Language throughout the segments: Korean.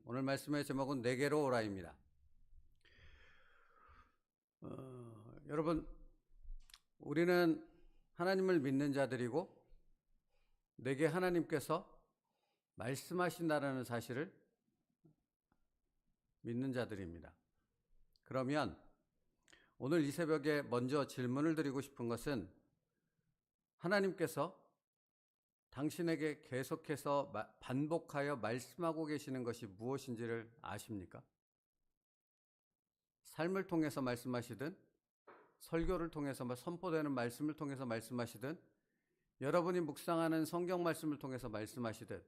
오늘 말씀의 제목은 내게로 오라입니다. 여러분, 우리는 하나님을 믿는 자들이고 내게 하나님께서 말씀하신다는 사실을 믿는 자들입니다. 그러면 오늘 이 새벽에 먼저 질문을 드리고 싶은 것은, 하나님께서 당신에게 계속해서 반복하여 말씀하고 계시는 것이 무엇인지를 아십니까? 삶을 통해서 말씀하시든, 설교를 통해서 선포되는 말씀을 통해서 말씀하시든, 여러분이 묵상하는 성경 말씀을 통해서 말씀하시든,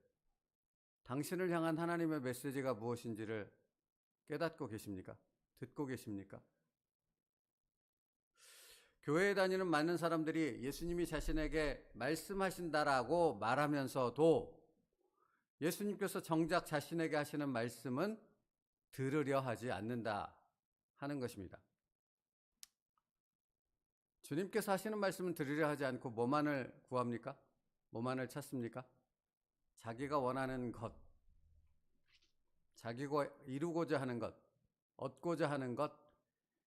당신을 향한 하나님의 메시지가 무엇인지를 깨닫고 계십니까? 듣고 계십니까? 교회에 다니는 많은 사람들이 예수님이 자신에게 말씀하신다라고 말하면서도 예수님께서 정작 자신에게 하시는 말씀은 들으려 하지 않는다 하는 것입니다. 주님께서 하시는 말씀은 들으려 하지 않고 뭐만을 구합니까? 뭐만을 찾습니까? 자기가 원하는 것, 자기가 이루고자 하는 것, 얻고자 하는 것,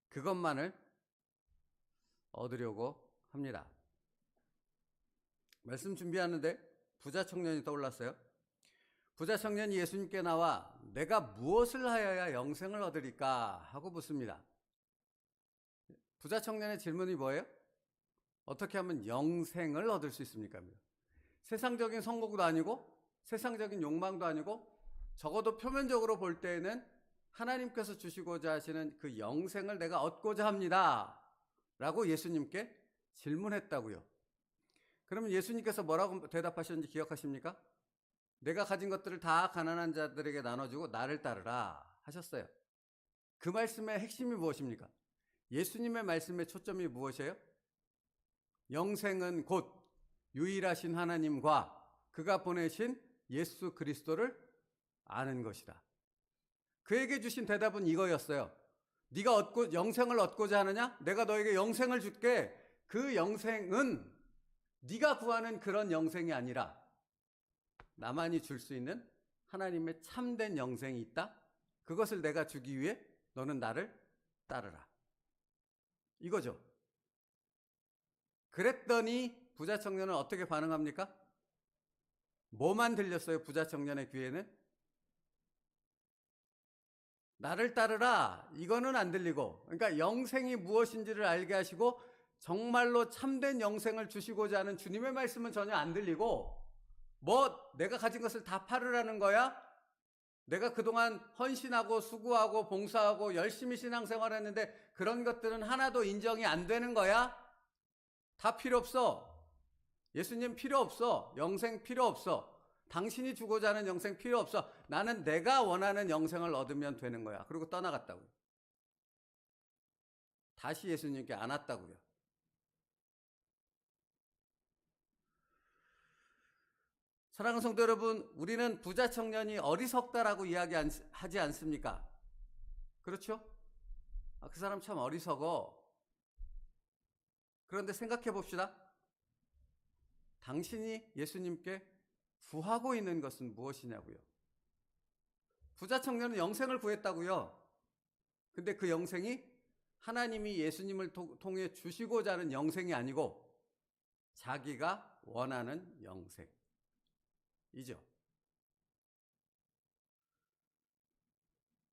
그것만을 얻으려고 합니다. 말씀 준비하는데 부자 청년이 떠올랐어요. 부자 청년이 예수님께 나와 내가 무엇을 하여야 영생을 얻으리까 하고 묻습니다. 부자 청년의 질문이 뭐예요? 어떻게 하면 영생을 얻을 수 있습니까? 세상적인 성공도 아니고 세상적인 욕망도 아니고, 적어도 표면적으로 볼 때에는 하나님께서 주시고자 하시는 그 영생을 내가 얻고자 합니다 라고 예수님께 질문했다고요. 그러면 예수님께서 뭐라고 대답하셨는지 기억하십니까? 내가 가진 것들을 다 가난한 자들에게 나눠주고 나를 따르라 하셨어요. 그 말씀의 핵심이 무엇입니까? 예수님의 말씀의 초점이 무엇이에요? 영생은 곧 유일하신 하나님과 그가 보내신 예수 그리스도를 아는 것이다. 그에게 주신 대답은 이거였어요. 네가 영생을 얻고자 하느냐? 내가 너에게 영생을 줄게. 그 영생은 네가 구하는 그런 영생이 아니라 나만이 줄 수 있는 하나님의 참된 영생이 있다. 그것을 내가 주기 위해 너는 나를 따르라. 이거죠. 그랬더니 부자 청년은 어떻게 반응합니까? 뭐만 들렸어요? 부자 청년의 귀에는 나를 따르라, 이거는 안 들리고, 그러니까 영생이 무엇인지를 알게 하시고 정말로 참된 영생을 주시고자 하는 주님의 말씀은 전혀 안 들리고, 내가 가진 것을 다 팔으라는 거야? 내가 그동안 헌신하고 수고하고 봉사하고 열심히 신앙생활했는데 그런 것들은 하나도 인정이 안 되는 거야? 다 필요 없어. 예수님 필요 없어. 영생 필요 없어. 당신이 주고자 하는 영생 필요 없어. 나는 내가 원하는 영생을 얻으면 되는 거야. 그리고 떠나갔다고요. 다시 예수님께 안 왔다고요. 사랑하는 성도 여러분, 우리는 부자 청년이 어리석다라고 이야기하지 않습니까? 그렇죠? 그 사람 참 어리석어. 그런데 생각해 봅시다. 당신이 예수님께 구하고 있는 것은 무엇이냐고요. 부자 청년은 영생을 구했다고요. 근데 그 영생이 하나님이 예수님을 통해 주시고자 하는 영생이 아니고 자기가 원하는 영생이죠.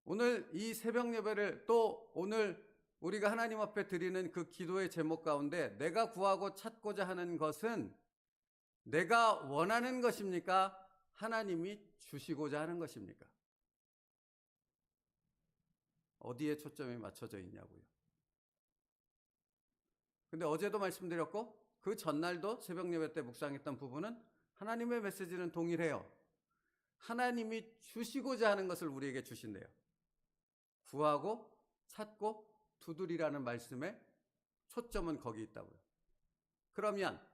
오늘 이 새벽 예배를, 또 오늘 우리가 하나님 앞에 드리는 그 기도의 제목 가운데 내가 구하고 찾고자 하는 것은 내가 원하는 것입니까? 하나님이 주시고자 하는 것입니까? 어디에 초점이 맞춰져 있냐고요. 근데 어제도 말씀드렸고 그 전날도 새벽 예배 때 묵상했던 부분은 하나님의 메시지는 동일해요. 하나님이 주시고자 하는 것을 우리에게 주신대요. 구하고 찾고 두드리라는 말씀의 초점은 거기 있다고요. 그러면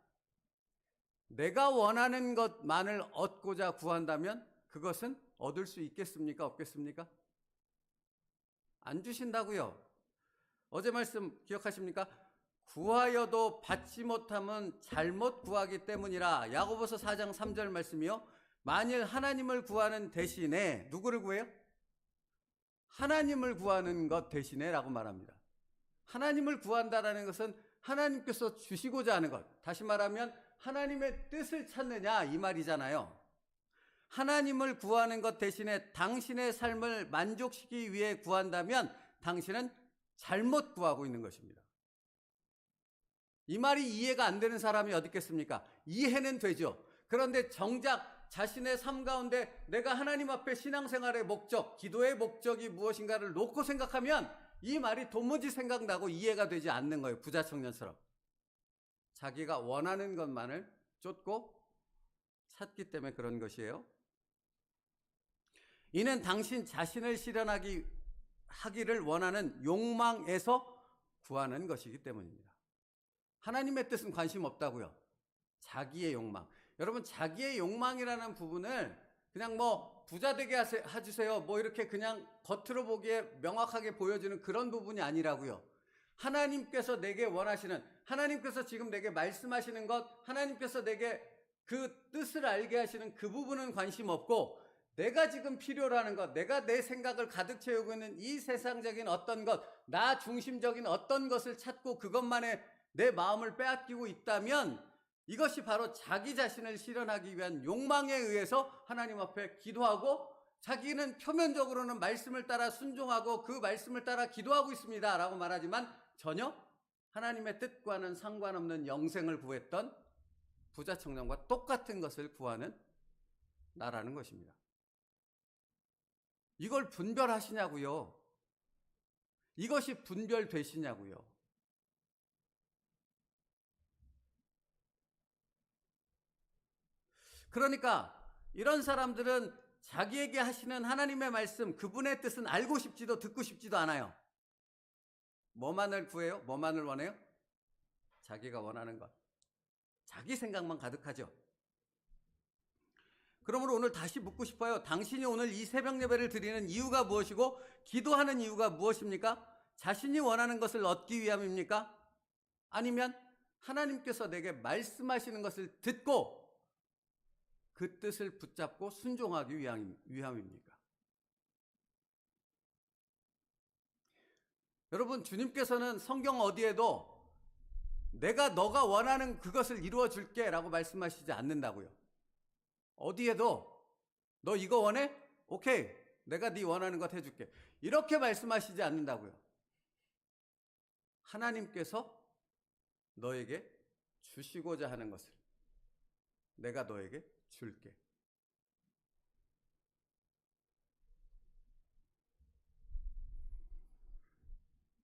내가 원하는 것만을 얻고자 구한다면 그것은 얻을 수 있겠습니까? 없겠습니까? 안 주신다고요. 어제 말씀 기억하십니까? 구하여도 받지 못하면 잘못 구하기 때문이라. 야고보서 4장 3절 말씀이요. 만일 하나님을 구하는 대신에 누구를 구해요? 하나님을 구하는 것 대신에 라고 말합니다. 하나님을 구한다라는 것은 하나님께서 주시고자 하는 것, 다시 말하면 하나님의 뜻을 찾느냐 이 말이잖아요. 하나님을 구하는 것 대신에 당신의 삶을 만족시키기 위해 구한다면 당신은 잘못 구하고 있는 것입니다. 이 말이 이해가 안 되는 사람이 어디 있겠습니까? 이해는 되죠. 그런데 정작 자신의 삶 가운데 내가 하나님 앞에 신앙생활의 목적, 기도의 목적이 무엇인가를 놓고 생각하면 이 말이 도무지 생각나고 이해가 되지 않는 거예요. 부자 청년처럼. 자기가 원하는 것만을 쫓고 찾기 때문에 그런 것이에요. 이는 당신 자신을 실현하기를 원하는 욕망에서 구하는 것이기 때문입니다. 하나님의 뜻은 관심 없다고요. 자기의 욕망. 여러분, 자기의 욕망이라는 부분을 그냥 뭐 부자 되게 해주세요, 뭐 이렇게 그냥 겉으로 보기에 명확하게 보여주는 그런 부분이 아니라고요. 하나님께서 내게 원하시는, 하나님께서 지금 내게 말씀하시는 것, 하나님께서 내게 그 뜻을 알게 하시는 그 부분은 관심 없고, 내가 지금 필요로 하는 것, 내가 내 생각을 가득 채우고 있는 이 세상적인 어떤 것, 나 중심적인 어떤 것을 찾고 그것만에 내 마음을 빼앗기고 있다면 이것이 바로 자기 자신을 실현하기 위한 욕망에 의해서 하나님 앞에 기도하고, 자기는 표면적으로는 말씀을 따라 순종하고 그 말씀을 따라 기도하고 있습니다 라고 말하지만 전혀 하나님의 뜻과는 상관없는 영생을 구했던 부자 청년과 똑같은 것을 구하는 나라는 것입니다. 이걸 분별하시냐고요? 이것이 분별되시냐고요? 그러니까 이런 사람들은 자기에게 하시는 하나님의 말씀, 그분의 뜻은 알고 싶지도 듣고 싶지도 않아요. 뭐만을 구해요? 뭐만을 원해요? 자기가 원하는 것. 자기 생각만 가득하죠. 그러므로 오늘 다시 묻고 싶어요. 당신이 오늘 이 새벽 예배를 드리는 이유가 무엇이고 기도하는 이유가 무엇입니까? 자신이 원하는 것을 얻기 위함입니까? 아니면 하나님께서 내게 말씀하시는 것을 듣고 그 뜻을 붙잡고 순종하기 위함입니까? 여러분, 주님께서는 성경 어디에도 내가 너가 원하는 그것을 이루어 줄게 라고 말씀하시지 않는다고요. 어디에도 너 이거 원해? 오케이, 내가 네 원하는 것 해줄게, 이렇게 말씀하시지 않는다고요. 하나님께서 너에게 주시고자 하는 것을 내가 너에게 줄게.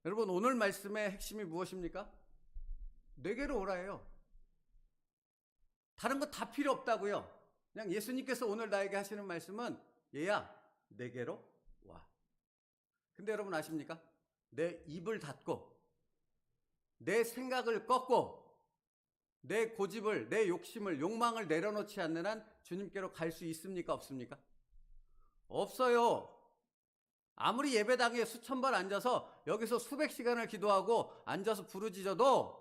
여러분, 오늘 말씀의 핵심이 무엇입니까? 내게로 오라예요. 다른 거 다 필요 없다고요. 그냥 예수님께서 오늘 나에게 하시는 말씀은 얘야, 내게로 와. 근데 여러분 아십니까? 내 입을 닫고 내 생각을 꺾고 내 고집을, 내 욕심을, 욕망을 내려놓지 않는 한 주님께로 갈 수 있습니까? 없습니까? 없어요. 아무리 예배당에 수천 번 앉아서 여기서 수백 시간을 기도하고 앉아서 부르짖어도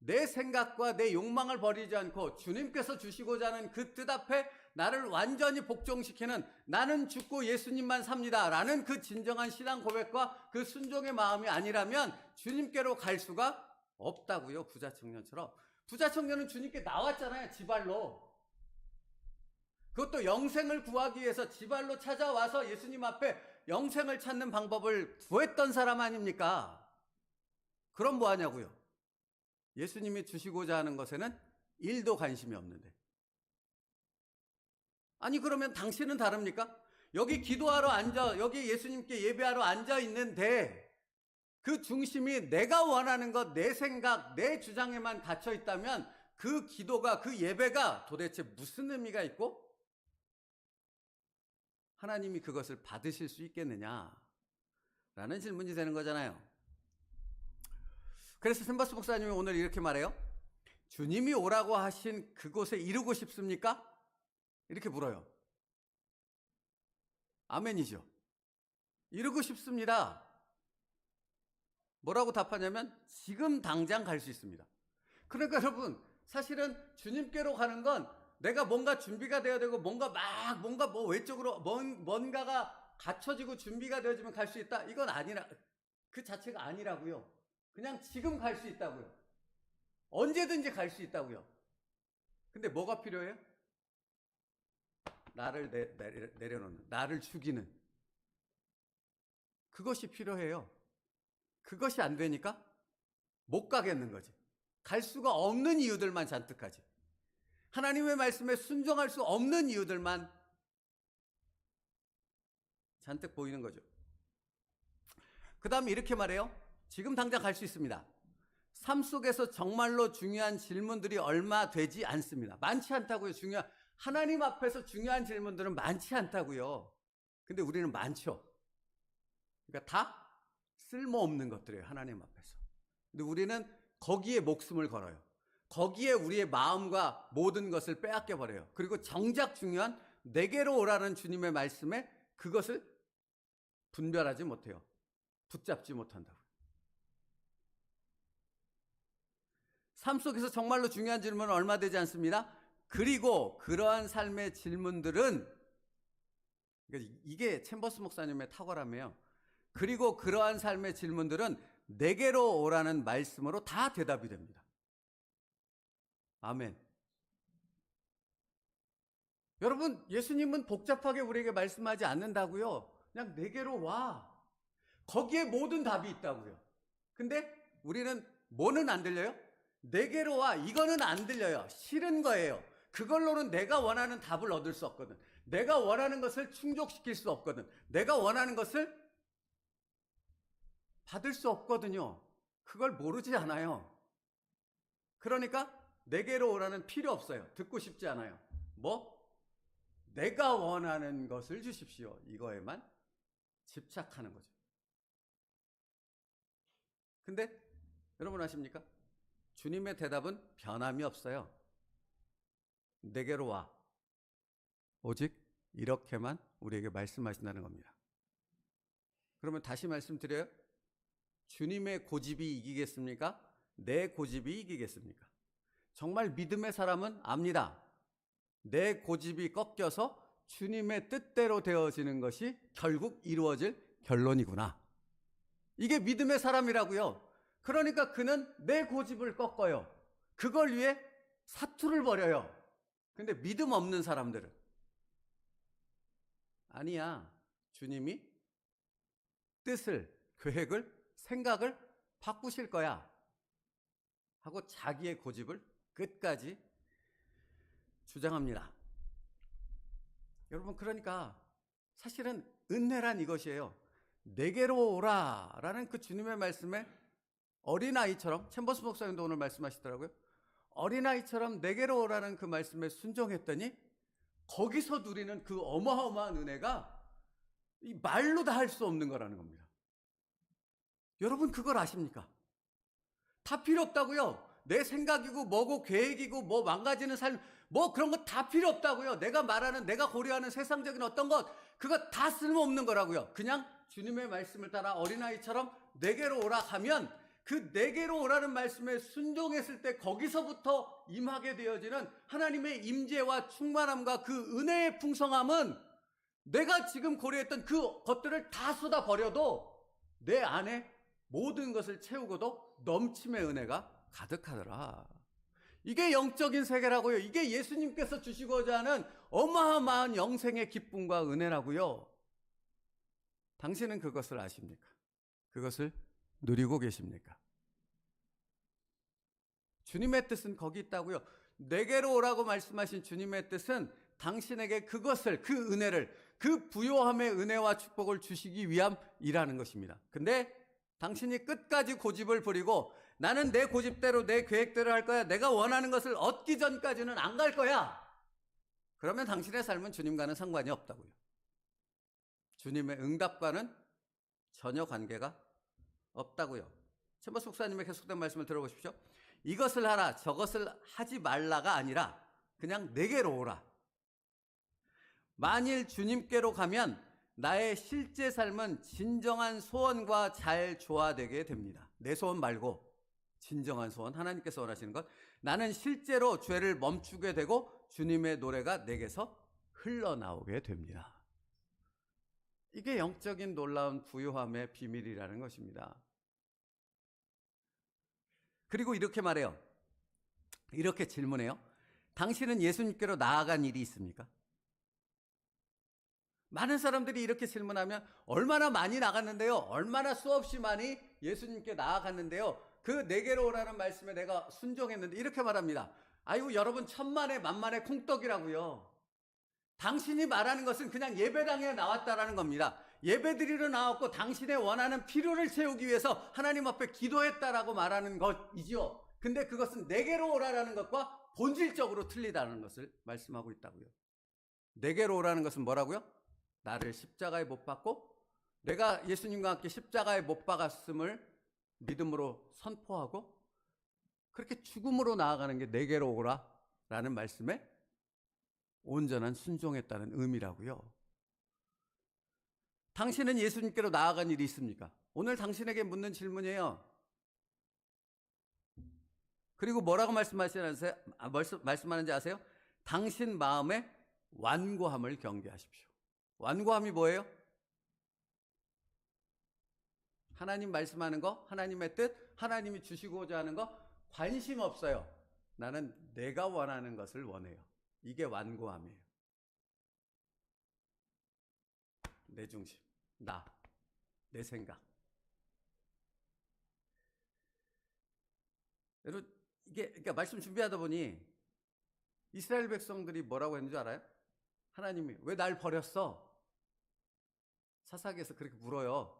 내 생각과 내 욕망을 버리지 않고 주님께서 주시고자 하는 그 뜻 앞에 나를 완전히 복종시키는, 나는 죽고 예수님만 삽니다 라는 그 진정한 신앙 고백과 그 순종의 마음이 아니라면 주님께로 갈 수가 없다고요. 부자 청년처럼. 부자 청년은 주님께 나왔잖아요. 지발로. 그것도 영생을 구하기 위해서 지발로 찾아와서 예수님 앞에 영생을 찾는 방법을 구했던 사람 아닙니까? 그럼 뭐 하냐고요? 예수님이 주시고자 하는 것에는 1도 관심이 없는데. 아니, 그러면 당신은 다릅니까? 여기 기도하러 앉아, 여기 예수님께 예배하러 앉아 있는데 그 중심이 내가 원하는 것, 내 생각, 내 주장에만 갇혀 있다면 그 기도가, 그 예배가 도대체 무슨 의미가 있고 하나님이 그것을 받으실 수 있겠느냐 라는 질문이 되는 거잖아요. 그래서 샘버스 목사님이 오늘 이렇게 말해요. 주님이 오라고 하신 그곳에 이르고 싶습니까? 이렇게 물어요. 아멘이죠. 이르고 싶습니다. 뭐라고 답하냐면 지금 당장 갈 수 있습니다. 그러니까 여러분, 사실은 주님께로 가는 건 내가 뭔가 준비가 되어야 되고 뭔가 뭐 외적으로 뭔가가 갖춰지고 준비가 되어지면 갈 수 있다. 이건 아니라, 그 자체가 아니라고요. 그냥 지금 갈 수 있다고요. 언제든지 갈 수 있다고요. 근데 뭐가 필요해요? 나를 내려놓는, 나를 죽이는 그것이 필요해요. 그것이 안 되니까 못 가겠는 거지. 갈 수가 없는 이유들만 잔뜩하지. 하나님의 말씀에 순종할 수 없는 이유들만 잔뜩 보이는 거죠. 그 다음에 이렇게 말해요. 지금 당장 갈 수 있습니다. 삶 속에서 정말로 중요한 질문들이 얼마 되지 않습니다. 많지 않다고요. 하나님 앞에서 중요한 질문들은 많지 않다고요. 근데 우리는 많죠. 그러니까 다 쓸모없는 것들이에요. 하나님 앞에서. 근데 우리는 거기에 목숨을 걸어요. 거기에 우리의 마음과 모든 것을 빼앗겨 버려요. 그리고 정작 중요한 내게로 오라는 주님의 말씀에 그것을 분별하지 못해요. 붙잡지 못한다고요. 삶 속에서 정말로 중요한 질문은 얼마 되지 않습니다. 그리고 그러한 삶의 질문들은, 그러니까 이게 챔버스 목사님의 탁월함이에요. 그리고 그러한 삶의 질문들은 내게로 오라는 말씀으로 다 대답이 됩니다. 아멘. 여러분, 예수님은 복잡하게 우리에게 말씀하지 않는다고요. 그냥 내게로 와. 거기에 모든 답이 있다고요. 근데 우리는 뭐는 안 들려요? 내게로 와. 이거는 안 들려요. 싫은 거예요. 그걸로는 내가 원하는 답을 얻을 수 없거든. 내가 원하는 것을 충족시킬 수 없거든. 내가 원하는 것을 받을 수 없거든요. 그걸 모르지 않아요. 그러니까 내게로 오라는 필요 없어요. 듣고 싶지 않아요. 뭐? 내가 원하는 것을 주십시오. 이거에만 집착하는 거죠. 근데 여러분 아십니까? 주님의 대답은 변함이 없어요. 내게로 와. 오직 이렇게만 우리에게 말씀하신다는 겁니다. 그러면 다시 말씀드려요. 주님의 고집이 이기겠습니까? 내 고집이 이기겠습니까? 정말 믿음의 사람은 압니다. 내 고집이 꺾여서 주님의 뜻대로 되어지는 것이 결국 이루어질 결론이구나. 이게 믿음의 사람이라고요. 그러니까 그는 내 고집을 꺾어요. 그걸 위해 사투를 벌여요. 근데 믿음 없는 사람들은 아니야. 주님이 뜻을, 계획을, 생각을 바꾸실 거야 하고 자기의 고집을 끝까지 주장합니다. 여러분, 그러니까 사실은 은혜란 이것이에요. 내게로 오라 라는 그 주님의 말씀에 어린아이처럼, 챔버스 목사님도 오늘 말씀하시더라고요. 어린아이처럼 내게로 오라는 그 말씀에 순종했더니 거기서 누리는 그 어마어마한 은혜가 이 말로 다 할 수 없는 거라는 겁니다. 여러분, 그걸 아십니까? 다 필요 없다고요. 내 생각이고 뭐고 계획이고 뭐 망가지는 삶, 뭐 그런 거 다 필요 없다고요. 내가 말하는, 내가 고려하는 세상적인 어떤 것, 그거 다 쓸모없는 거라고요. 그냥 주님의 말씀을 따라 어린아이처럼 내게로 오라 하면 그 내게로 오라는 말씀에 순종했을 때 거기서부터 임하게 되어지는 하나님의 임재와 충만함과 그 은혜의 풍성함은 내가 지금 고려했던 그 것들을 다 쏟아 버려도 내 안에 모든 것을 채우고도 넘침의 은혜가 가득하더라. 이게 영적인 세계라고요. 이게 예수님께서 주시고자 하는 어마어마한 영생의 기쁨과 은혜라고요. 당신은 그것을 아십니까? 그것을 누리고 계십니까? 주님의 뜻은 거기 있다고요. 내게로 오라고 말씀하신 주님의 뜻은 당신에게 그것을, 그 은혜를, 그 부요함의 은혜와 축복을 주시기 위함이라는 것입니다. 근데 당신이 끝까지 고집을 부리고 나는 내 고집대로 내 계획대로 할 거야. 내가 원하는 것을 얻기 전까지는 안 갈 거야. 그러면 당신의 삶은 주님과는 상관이 없다고요. 주님의 응답과는 전혀 관계가 없다고요. 챔버스 목사님의 계속된 말씀을 들어보십시오. 이것을 하라, 저것을 하지 말라가 아니라 그냥 내게로 오라. 만일 주님께로 가면 나의 실제 삶은 진정한 소원과 잘 조화되게 됩니다. 내 소원 말고 진정한 소원, 하나님께서 원하시는 것. 나는 실제로 죄를 멈추게 되고 주님의 노래가 내게서 흘러나오게 됩니다. 이게 영적인 놀라운 부요함의 비밀이라는 것입니다. 그리고 이렇게 말해요. 이렇게 질문해요. 당신은 예수님께로 나아간 일이 있습니까? 많은 사람들이 이렇게 질문하면 얼마나 많이 나갔는데요. 얼마나 수없이 많이 예수님께 나아갔는데요. 그 내게로 오라는 말씀에 내가 순종했는데 이렇게 말합니다. 아유, 여러분 천만에 만만의 콩떡이라고요. 당신이 말하는 것은 그냥 예배당에 나왔다라는 겁니다. 예배드리러 나왔고 당신의 원하는 필요를 채우기 위해서 하나님 앞에 기도했다라고 말하는 것이지요. 근데 그것은 내게로 오라라는 것과 본질적으로 틀리다는 것을 말씀하고 있다고요. 내게로 오라는 것은 뭐라고요? 나를 십자가에 못 박고 내가 예수님과 함께 십자가에 못 박았음을 믿음으로 선포하고 그렇게 죽음으로 나아가는 게 내게로 오라라는 말씀에 온전한 순종했다는 의미라고요. 당신은 예수님께로 나아간 일이 있습니까? 오늘 당신에게 묻는 질문이에요. 그리고 뭐라고 말씀하는지 아세요? 당신 마음의 완고함을 경계하십시오. 완고함이 뭐예요? 하나님 말씀하는 거, 하나님의 뜻, 하나님이 주시고자 하는 거 관심 없어요. 나는 내가 원하는 것을 원해요. 이게 완고함이에요. 내 중심, 내 생각. 여러분, 그러니까 말씀 준비하다 보니 이스라엘 백성들이 뭐라고 했는 줄 알아요? 하나님이 왜 날 버렸어? 사사기에서 그렇게 물어요.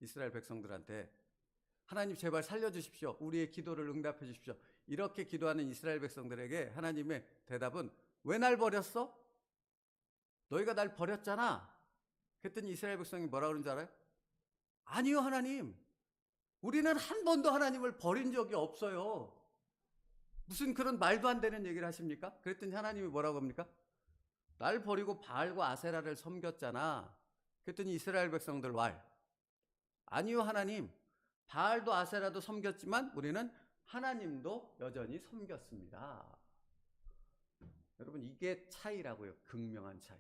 이스라엘 백성들한테. 하나님 제발 살려주십시오. 우리의 기도를 응답해 주십시오. 이렇게 기도하는 이스라엘 백성들에게 하나님의 대답은 왜 날 버렸어? 너희가 날 버렸잖아. 그랬더니 이스라엘 백성이 뭐라 그러는 줄 알아요? 아니요, 하나님. 우리는 한 번도 하나님을 버린 적이 없어요. 무슨 그런 말도 안 되는 얘기를 하십니까? 그랬더니 하나님이 뭐라고 합니까? 날 버리고 바알과 아세라를 섬겼잖아. 그랬더니 이스라엘 백성들 아니요, 하나님. 바알도 아세라도 섬겼지만 우리는 하나님도 여전히 섬겼습니다. 여러분, 이게 차이라고요. 극명한 차이.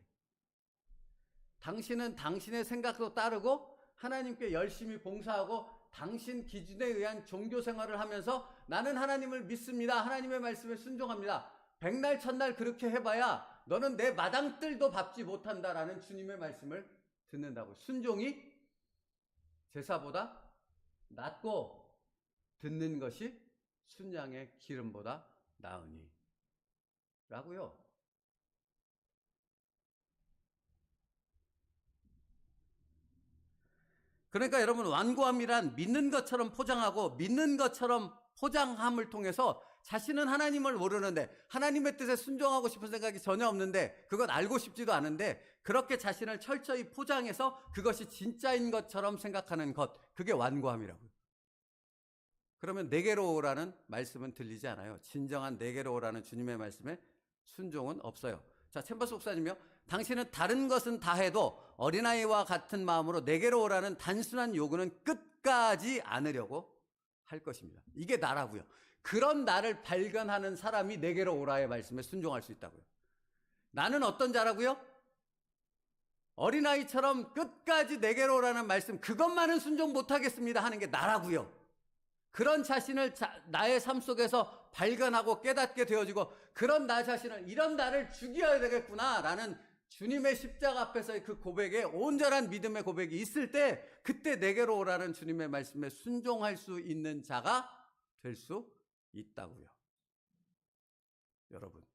당신은 당신의 생각도 따르고 하나님께 열심히 봉사하고 당신 기준에 의한 종교 생활을 하면서 나는 하나님을 믿습니다. 하나님의 말씀에 순종합니다. 백날 첫날 그렇게 해봐야 너는 내 마당뜰도 밟지 못한다라는 주님의 말씀을 듣는다고. 순종이 제사보다 낫고 듣는 것이 순양의 기름보다 나으니 라고요. 그러니까 여러분, 완고함이란 믿는 것처럼 포장하고 믿는 것처럼 포장함을 통해서 자신은 하나님을 모르는데 하나님의 뜻에 순종하고 싶은 생각이 전혀 없는데 그건 알고 싶지도 않은데 그렇게 자신을 철저히 포장해서 그것이 진짜인 것처럼 생각하는 것, 그게 완고함이라고요. 그러면 내게로 오라는 말씀은 들리지 않아요. 진정한 내게로 오라는 주님의 말씀에 순종은 없어요. 자, 챔버스 목사님이요. 당신은 다른 것은 다 해도 어린아이와 같은 마음으로 내게로 오라는 단순한 요구는 끝까지 안으려고 할 것입니다. 이게 나라고요. 그런 나를 발견하는 사람이 내게로 오라의 말씀에 순종할 수 있다고요. 나는 어떤 자라고요? 어린아이처럼 끝까지 내게로 오라는 말씀, 그것만은 순종 못하겠습니다 하는 게 나라고요. 그런 자신을 나의 삶 속에서 발견하고 깨닫게 되어지고 그런 나 자신을, 이런 나를 죽여야 되겠구나라는 주님의 십자가 앞에서의 그 고백에 온전한 믿음의 고백이 있을 때 그때 내게로 오라는 주님의 말씀에 순종할 수 있는 자가 될 수 있다고요. 여러분,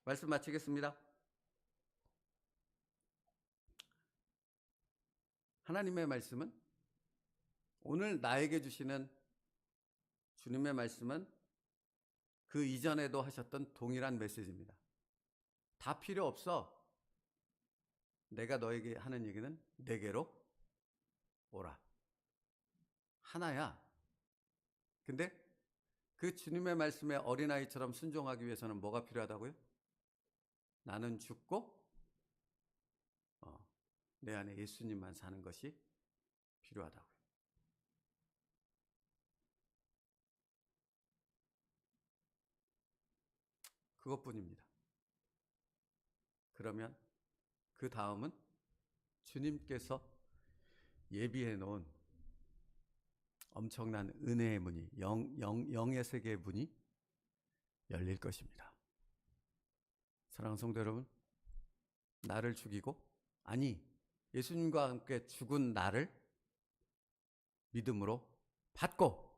말씀 마치겠습니다. 하나님의 말씀은, 오늘 나에게 주시는 주님의 말씀은 그 이전에도 하셨던 동일한 메시지입니다. 다 필요 없어. 내가 너에게 하는 얘기는 내게로 오라. 하나야. 근데 그 주님의 말씀에 어린아이처럼 순종하기 위해서는 뭐가 필요하다고요? 나는 죽고 내 안에 예수님만 사는 것이 필요하다고요. 그것뿐입니다. 그러면 그 다음은 주님께서 예비해 놓은 엄청난 은혜의 문이, 영의 세계의 문이 열릴 것입니다. 사랑하는 성도 여러분, 나를 죽이고, 아니 예수님과 함께 죽은 나를 믿음으로 받고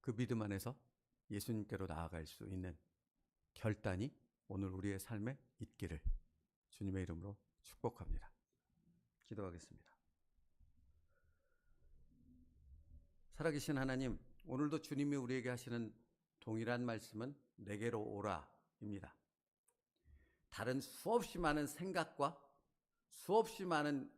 그 믿음 안에서 예수님께로 나아갈 수 있는 결단이 오늘 우리의 삶에 있기를 주님의 이름으로 축복합니다. 기도하겠습니다. 살아계신 하나님, 오늘도 주님이 우리에게 하시는 동일한 말씀은 내게로 오라입니다. 다른 수없이 많은 생각과 수없이 많은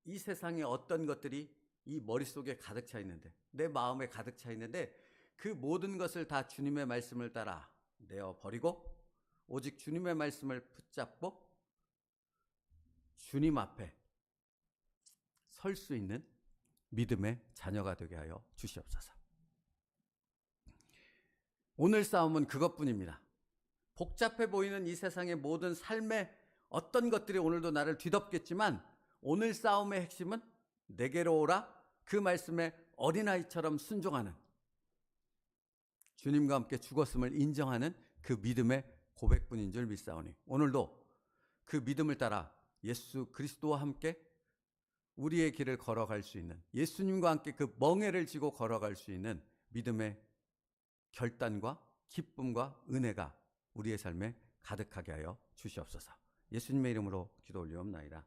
이 세상의 어떤 것들이 이 머릿속에 가득 차 있는데, 내 마음에 가득 차 있는데, 그 모든 것을 다 주님의 말씀을 따라 내어버리고 오직 주님의 말씀을 붙잡고 주님 앞에 설 수 있는 믿음의 자녀가 되게 하여 주시옵소서. 오늘 싸움은 그것뿐입니다. 복잡해 보이는 이 세상의 모든 삶의 어떤 것들이 오늘도 나를 뒤덮겠지만 오늘 싸움의 핵심은 내게로 오라, 그 말씀에 어린아이처럼 순종하는, 주님과 함께 죽었음을 인정하는 그 믿음의 고백뿐인 줄 믿사오니 오늘도 그 믿음을 따라 예수 그리스도와 함께 우리의 길을 걸어갈 수 있는, 예수님과 함께 그 멍에를 지고 걸어갈 수 있는 믿음의 결단과 기쁨과 은혜가 우리의 삶에 가득하게 하여 주시옵소서. 예수님의 이름으로 기도 올리옵나이다.